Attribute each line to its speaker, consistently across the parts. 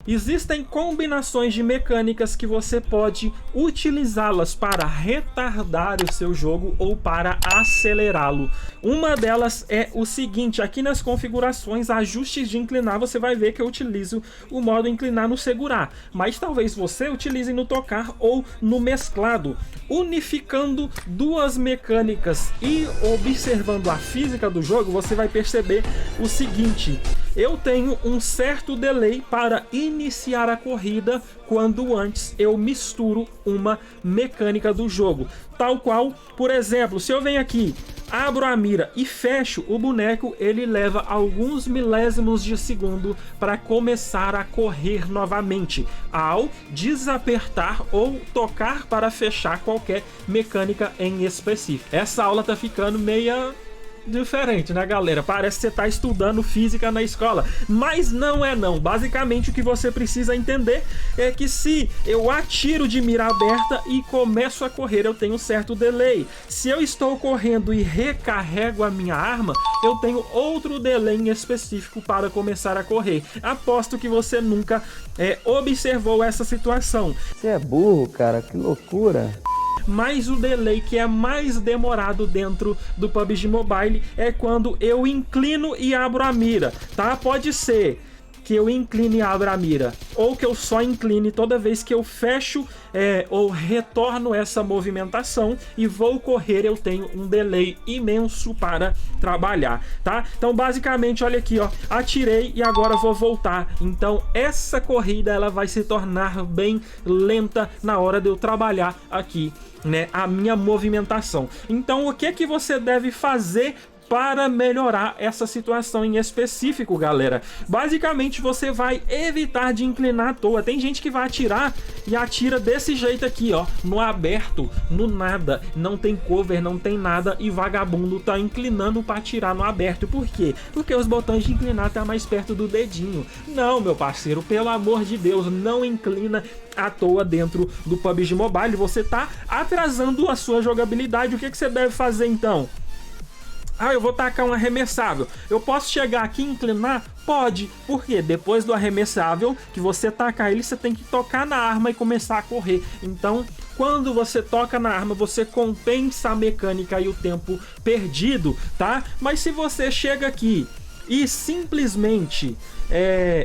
Speaker 1: Existem combinações de mecânicas que você pode utilizá-las para retardar o seu jogo ou para acelerá-lo. Uma delas é o seguinte: aqui nas configurações, ajustes de inclinar, você vai ver que eu utilizo o modo inclinar no segurar, mas talvez você utilize no tocar ou no mesclado. Unificando duas mecânicas e observando a física do jogo, você vai perceber o seguinte: eu tenho um certo delay para iniciar a corrida quando antes eu misturo uma mecânica do jogo. Tal qual, por exemplo, se eu venho aqui, abro a mira e fecho o boneco, ele leva alguns milésimos de segundo para começar a correr novamente, ao desapertar ou tocar para fechar qualquer mecânica em específico. Essa aula tá ficando meia diferente, né, galera? Parece que você tá estudando física na escola, mas não é não. Basicamente o que você precisa entender é que se eu atiro de mira aberta e começo a correr, eu tenho um certo delay. Se eu estou correndo e recarrego a minha arma, eu tenho outro delay em específico para começar a correr. Aposto que você nunca observou essa situação.
Speaker 2: Você é burro, cara, que loucura.
Speaker 1: Mas o delay que é mais demorado dentro do PUBG Mobile é quando eu inclino e abro a mira, tá? Pode ser que eu incline e abra a mira, ou que eu só incline toda vez que eu fecho ou retorno essa movimentação e vou correr, eu tenho um delay imenso para trabalhar, tá? Então basicamente, olha aqui, ó, atirei e agora vou voltar. Então essa corrida ela vai se tornar bem lenta na hora de eu trabalhar aqui, né, a minha movimentação. Então o que é que você deve fazer para melhorar essa situação em específico, galera? Basicamente você vai evitar de inclinar à toa. Tem gente que vai atirar e atira desse jeito aqui, ó, no aberto, no nada, não tem cover, não tem nada, e vagabundo tá inclinando para atirar no aberto. Por quê? Porque os botões de inclinar tá mais perto do dedinho. Não, meu parceiro, pelo amor de Deus, não inclina à toa dentro do PUBG Mobile. Você tá atrasando a sua jogabilidade. O que que você deve fazer então? Ah, eu vou tacar um arremessável. Eu posso chegar aqui e inclinar? Pode. Por quê? Depois do arremessável, que você tacar ele, você tem que tocar na arma e começar a correr. Então, quando você toca na arma, você compensa a mecânica e o tempo perdido, tá? Mas se você chega aqui e simplesmente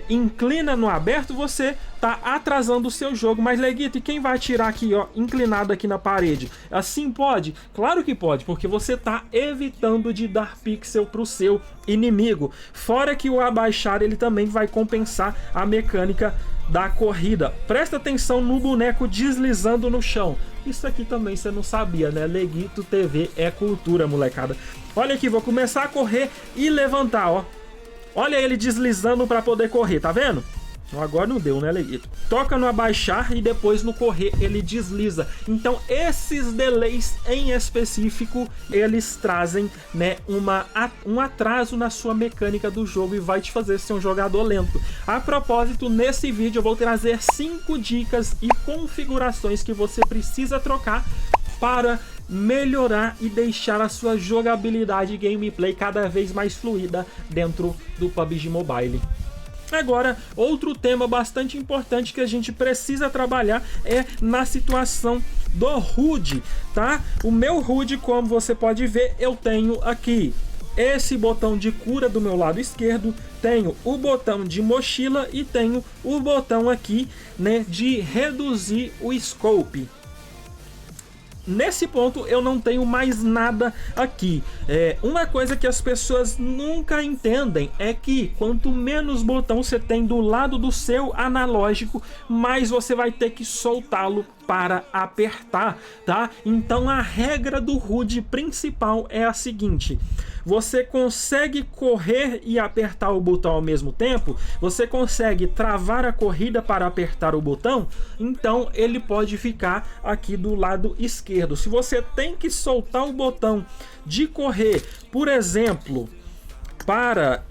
Speaker 1: inclina no aberto, você tá atrasando o seu jogo. Mas Leguito, e quem vai atirar aqui, ó, inclinado aqui na parede? Assim pode? Claro que pode, porque você tá evitando de dar pixel pro seu inimigo. Fora que o abaixar, ele também vai compensar a mecânica da corrida. Presta atenção no boneco deslizando no chão. Isso aqui também você não sabia, né? Leguito TV é cultura, molecada. Olha aqui, vou começar a correr e levantar, ó. Olha ele deslizando para poder correr, tá vendo? Agora não deu, né, Leguito? Toca no abaixar e depois no correr ele desliza. Então esses delays em específico, eles trazem, né, um atraso na sua mecânica do jogo e vai te fazer ser um jogador lento. A propósito, nesse vídeo eu vou trazer 5 dicas e configurações que você precisa trocar para melhorar e deixar a sua jogabilidade e gameplay cada vez mais fluida dentro do PUBG Mobile. Agora, outro tema bastante importante que a gente precisa trabalhar é na situação do HUD, tá? O meu HUD, como você pode ver, eu tenho aqui esse botão de cura do meu lado esquerdo, tenho o botão de mochila e tenho o botão aqui, né, de reduzir o scope. Nesse ponto eu não tenho mais nada aqui. Uma coisa que as pessoas nunca entendem é que quanto menos botão você tem do lado do seu analógico, mais você vai ter que soltá-lo para apertar, tá? Então a regra do HUD principal é a seguinte: você consegue correr e apertar o botão ao mesmo tempo? Você consegue travar a corrida para apertar o botão? Então ele pode ficar aqui do lado esquerdo. Se você tem que soltar o botão de correr, por exemplo, para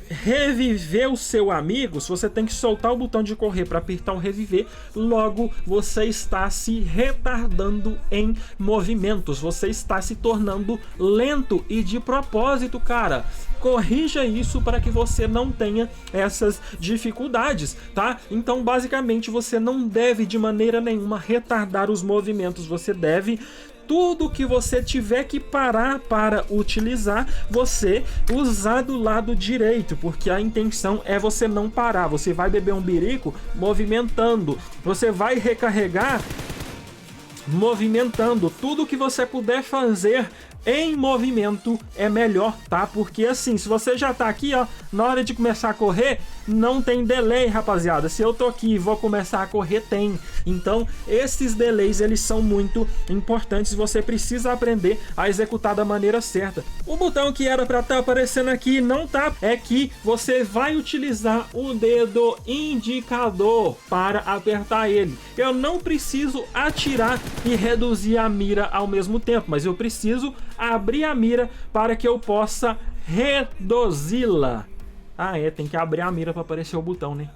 Speaker 1: reviver o seu amigo, se você tem que soltar o botão de correr para apertar o reviver, logo você está se retardando em movimentos, você está se tornando lento e de propósito, cara. corrija isso para que você não tenha essas dificuldades, tá? Então, basicamente, você não deve de maneira nenhuma retardar os movimentos, você deve tudo que você tiver que parar para utilizar, você usar do lado direito, porque a intenção é você não parar. Você vai beber um birico movimentando, você vai recarregar movimentando. Tudo que você puder fazer em movimento é melhor, tá? Porque assim, se você já tá aqui, ó, na hora de começar a correr, não tem delay, rapaziada. Se eu tô aqui e vou começar a correr, tem. Então, esses delays, eles são muito importantes. Você precisa aprender a executar da maneira certa. O botão que era para estar aparecendo aqui não tá. É que você vai utilizar o dedo indicador para apertar ele. Eu não preciso atirar e reduzir a mira ao mesmo tempo, mas eu preciso abrir a mira para que eu possa reduzi-la. Ah, tem que abrir a mira para aparecer o botão, né?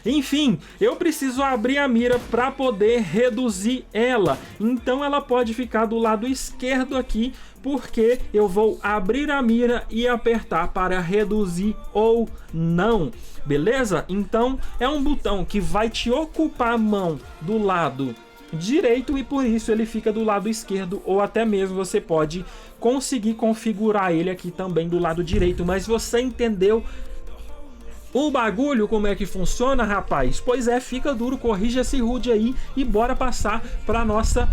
Speaker 1: Enfim, eu preciso abrir a mira para poder reduzir ela. Então ela pode ficar do lado esquerdo aqui, porque eu vou abrir a mira e apertar para reduzir ou não. Beleza? Então é um botão que vai te ocupar a mão do lado direito e por isso ele fica do lado esquerdo, ou até mesmo você pode conseguir configurar ele aqui também do lado direito. Mas você entendeu o bagulho, como é que funciona, rapaz? Pois é, fica duro, corrija esse rude aí e bora passar para nossa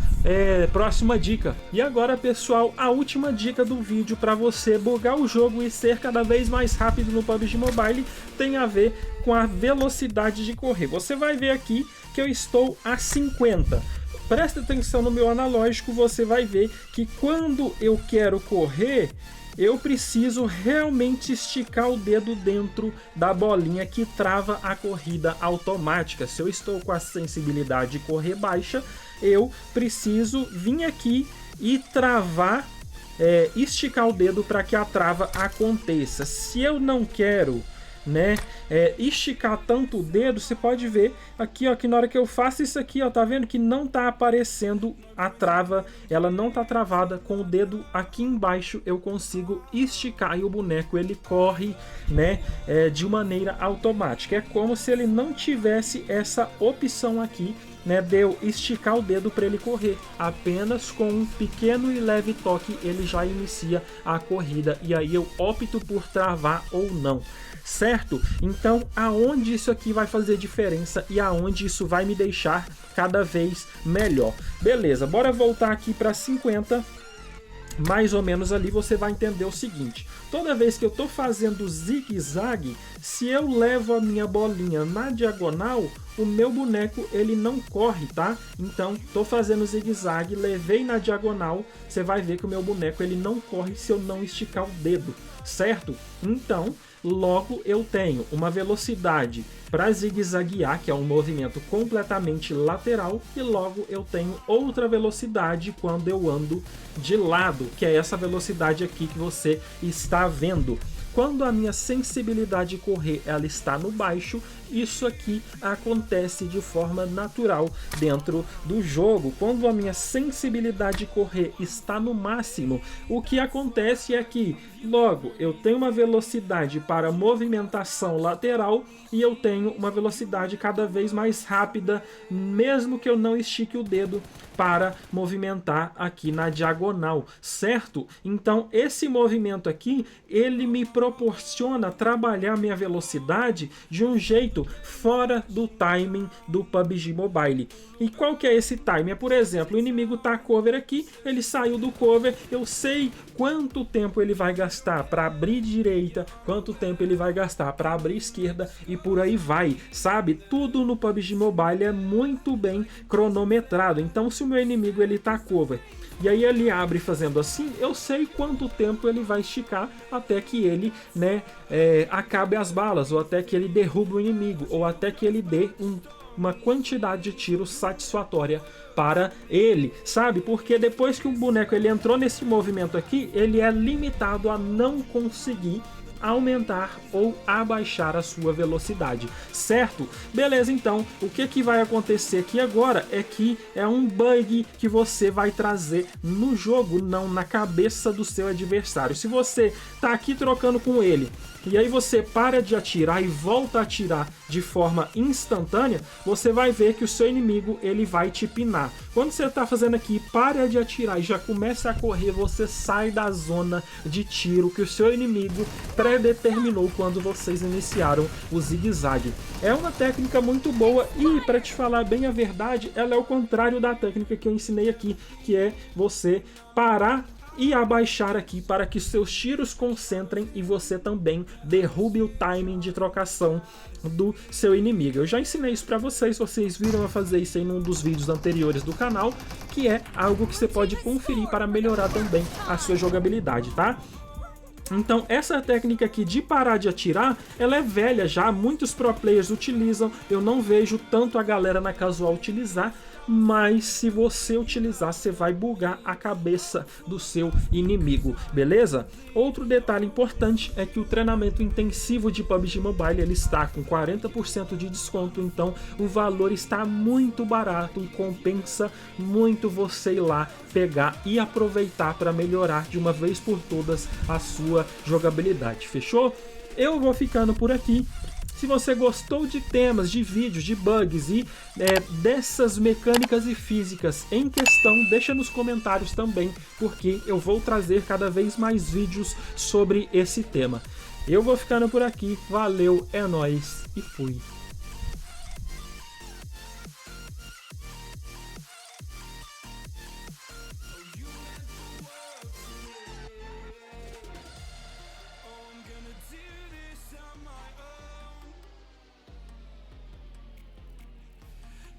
Speaker 1: próxima dica. E agora, pessoal, a última dica do vídeo para você bugar o jogo e ser cada vez mais rápido no PUBG Mobile tem a ver com a velocidade de correr. Você vai ver aqui que eu estou a 50. Presta atenção no meu analógico, você vai ver que quando eu quero correr, eu preciso realmente esticar o dedo dentro da bolinha que trava a corrida automática. Se eu estou com a sensibilidade de correr baixa, eu preciso vir aqui e travar, esticar o dedo para que a trava aconteça. Se eu não quero, né, esticar tanto o dedo, você pode ver aqui, ó, que na hora que eu faço isso aqui, ó, tá vendo que não tá aparecendo a trava, ela não tá travada. Com o dedo aqui embaixo eu consigo esticar e o boneco ele corre, né, de maneira automática. É como se ele não tivesse essa opção aqui, né, de eu esticar o dedo para ele correr. Apenas com um pequeno e leve toque ele já inicia a corrida e aí eu opto por travar ou não. Certo? Então, aonde isso aqui vai fazer diferença e aonde isso vai me deixar cada vez melhor. Beleza, bora voltar aqui para 50. Mais ou menos ali você vai entender o seguinte: toda vez que eu tô fazendo zigue-zague, se eu levo a minha bolinha na diagonal, o meu boneco ele não corre, tá? Então, tô fazendo zigue-zague, levei na diagonal, você vai ver que o meu boneco ele não corre se eu não esticar o dedo, certo? Então, logo eu tenho uma velocidade para zigue-zaguear, que é um movimento completamente lateral, e logo eu tenho outra velocidade quando eu ando de lado, que é essa velocidade aqui que você está vendo. Quando a minha sensibilidade de correr ela está no baixo, isso aqui acontece de forma natural dentro do jogo. Quando a minha sensibilidade de correr está no máximo, o que acontece é que logo eu tenho uma velocidade para movimentação lateral e eu tenho uma velocidade cada vez mais rápida, mesmo que eu não estique o dedo para movimentar aqui na diagonal, certo? Então esse movimento aqui, ele me proporciona trabalhar minha velocidade de um jeito fora do timing do PUBG Mobile. E qual que é esse timing? Por exemplo, o inimigo tá cover aqui, ele saiu do cover, eu sei quanto tempo ele vai gastar para abrir direita, quanto tempo ele vai gastar para abrir esquerda e por aí vai, sabe? Tudo no PUBG Mobile é muito bem cronometrado. Então se o meu inimigo ele tá cover e aí ele abre fazendo assim, eu sei quanto tempo ele vai esticar até que ele, né, acabe as balas, ou até que ele derrube o inimigo, ou até que ele dê uma quantidade de tiros satisfatória para ele, sabe? Porque depois que o boneco ele entrou nesse movimento aqui, ele é limitado a não conseguir aumentar ou abaixar a sua velocidade, certo? Beleza, então o que vai acontecer aqui agora é que é um bug que você vai trazer no jogo, não na cabeça do seu adversário. Se você tá aqui trocando com ele e aí você para de atirar e volta a atirar de forma instantânea, você vai ver que o seu inimigo ele vai te pinar. Quando você está fazendo aqui, para de atirar e já começa a correr, você sai da zona de tiro que o seu inimigo predeterminou quando vocês iniciaram o zigue-zague. É uma técnica muito boa e, para te falar bem a verdade, ela é o contrário da técnica que eu ensinei aqui, que é você parar e abaixar aqui para que seus tiros concentrem e você também derrube o timing de trocação do seu inimigo. Eu já ensinei isso para vocês viram eu fazer isso aí num dos vídeos anteriores do canal, que é algo que você pode conferir para melhorar também a sua jogabilidade, tá? Então essa técnica aqui de parar de atirar, ela é velha já, muitos pro players utilizam, eu não vejo tanto a galera na casual utilizar, mas se você utilizar, você vai bugar a cabeça do seu inimigo, beleza? Outro detalhe importante é que o treinamento intensivo de PUBG Mobile ele está com 40% de desconto, então o valor está muito barato e compensa muito você ir lá pegar e aproveitar para melhorar de uma vez por todas a sua jogabilidade, fechou? Eu vou ficando por aqui. Se você gostou de temas, de vídeos, de bugs e dessas mecânicas e físicas em questão, deixa nos comentários também, porque eu vou trazer cada vez mais vídeos sobre esse tema. Eu vou ficando por aqui, valeu, é nóis e fui!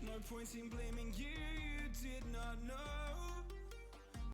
Speaker 3: No point in blaming you, you did not know.